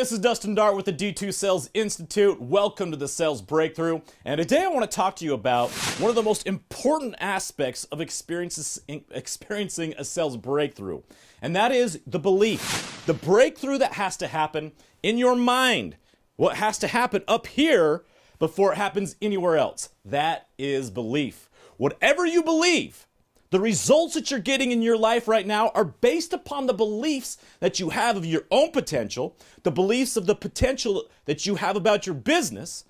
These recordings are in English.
this is Dustin Dart with the D2 Sales Institute. Welcome to the Sales Breakthrough. And today I want to talk to you about one of the most important aspects of experiencing a sales breakthrough. And that is the belief. The breakthrough that has to happen in your mind. What has to happen up here before it happens anywhere else. That is belief. Whatever you believe, the results that you're getting in your life right now are based upon the beliefs that you have of your own potential, the beliefs of the potential that you have about your business.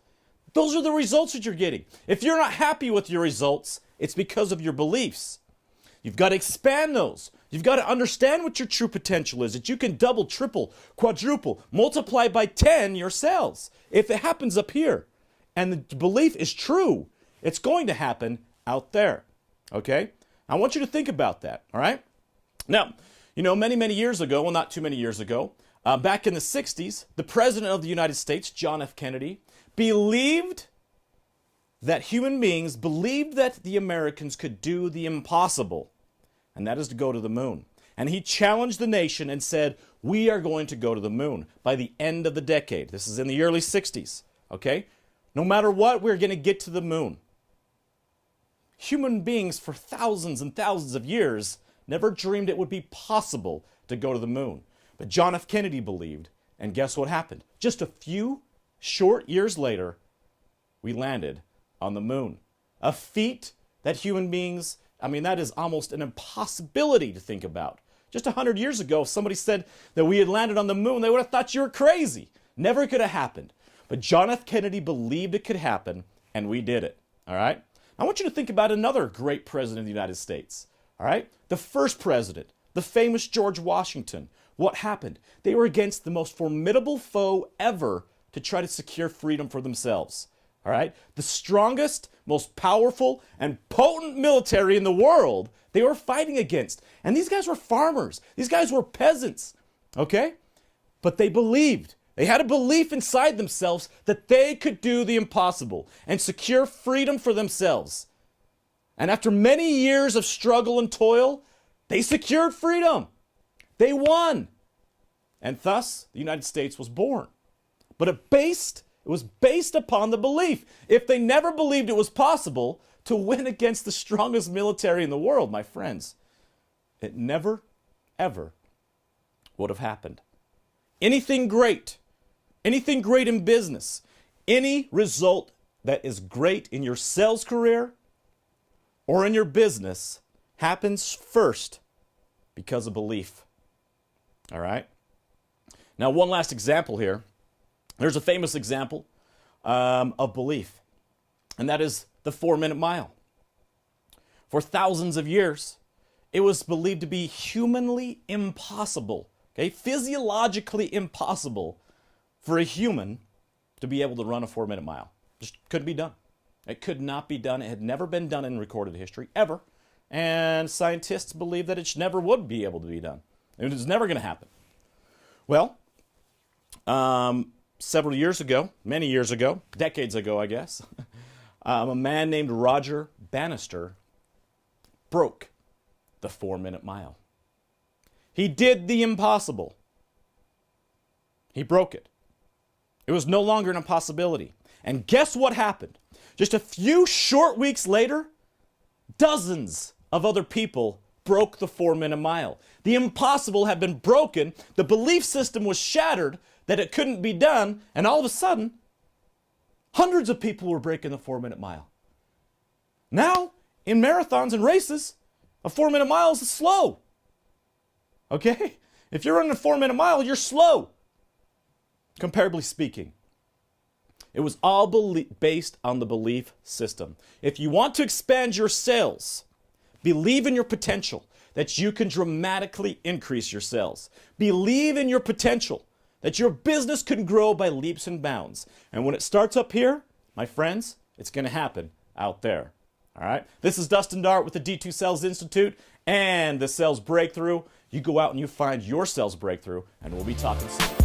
Those are the results that you're getting. If you're not happy with your results, it's because of your beliefs. You've got to expand those. You've got to understand what your true potential is, that you can double, triple, quadruple, multiply by 10 your sales. If it happens up here and the belief is true, it's going to happen out there. Okay? I want you to think about that, all right? Now, many years ago, well, not too many years ago, back in the 60s, the President of the United States, John F. Kennedy, believed that human beings believed that the Americans could do the impossible, and that is to go to the moon. And he challenged the nation and said, we are going to go to the moon by the end of the decade. This is in the early 60s, okay? No matter what, we're going to get to the moon. Human beings for thousands and thousands of years never dreamed it would be possible to go to the moon. But John F. Kennedy believed, and guess what happened? Just a few short years later, we landed on the moon. A feat that human beings, that is almost an impossibility to think about. Just 100 years ago, if somebody said that we had landed on the moon, they would have thought you were crazy. Never could have happened. But John F. Kennedy believed it could happen, and we did it. All right? I want you to think about another great president of the United States, all right? The first president, the famous George Washington. What happened? They were against the most formidable foe ever to try to secure freedom for themselves, all right? The strongest, most powerful, and potent military in the world they were fighting against. And these guys were farmers. These guys were peasants, okay? But they believed. They had a belief inside themselves that they could do the impossible and secure freedom for themselves. And after many years of struggle and toil, they secured freedom. They won. And thus, the United States was born. But it was based upon the belief. If they never believed it was possible to win against the strongest military in the world, my friends, it never, ever would have happened. Anything great in business, any result that is great in your sales career or in your business happens first because of belief. All right? Now, one last example here. There's a famous example of belief, and that is the 4-minute mile. For thousands of years, it was believed to be humanly impossible, okay, physiologically impossible for a human to be able to run a 4-minute mile. Just couldn't be done. It could not be done. It had never been done in recorded history, ever. And scientists believe that it never would be able to be done. It was never going to happen. Well, several years ago, many years ago, decades ago, I guess, a man named Roger Bannister broke the 4-minute mile. He did the impossible. He broke it. It was no longer an impossibility. And guess what happened? Just a few short weeks later, dozens of other people broke the 4-minute mile. The impossible had been broken. The belief system was shattered that it couldn't be done. And all of a sudden, hundreds of people were breaking the 4-minute mile. Now, in marathons and races, a 4-minute mile is slow. Okay? If you're running a 4-minute mile, you're slow. Comparably speaking. It was all based on the belief system. If you want to expand your sales, believe in your potential that you can dramatically increase your sales. Believe in your potential that your business can grow by leaps and bounds. And when it starts up here, my friends, it's going to happen out there. All right? This is Dustin Dart with the D2 Sales Institute and the Sales Breakthrough. You go out and you find your sales breakthrough, and we'll be talking soon.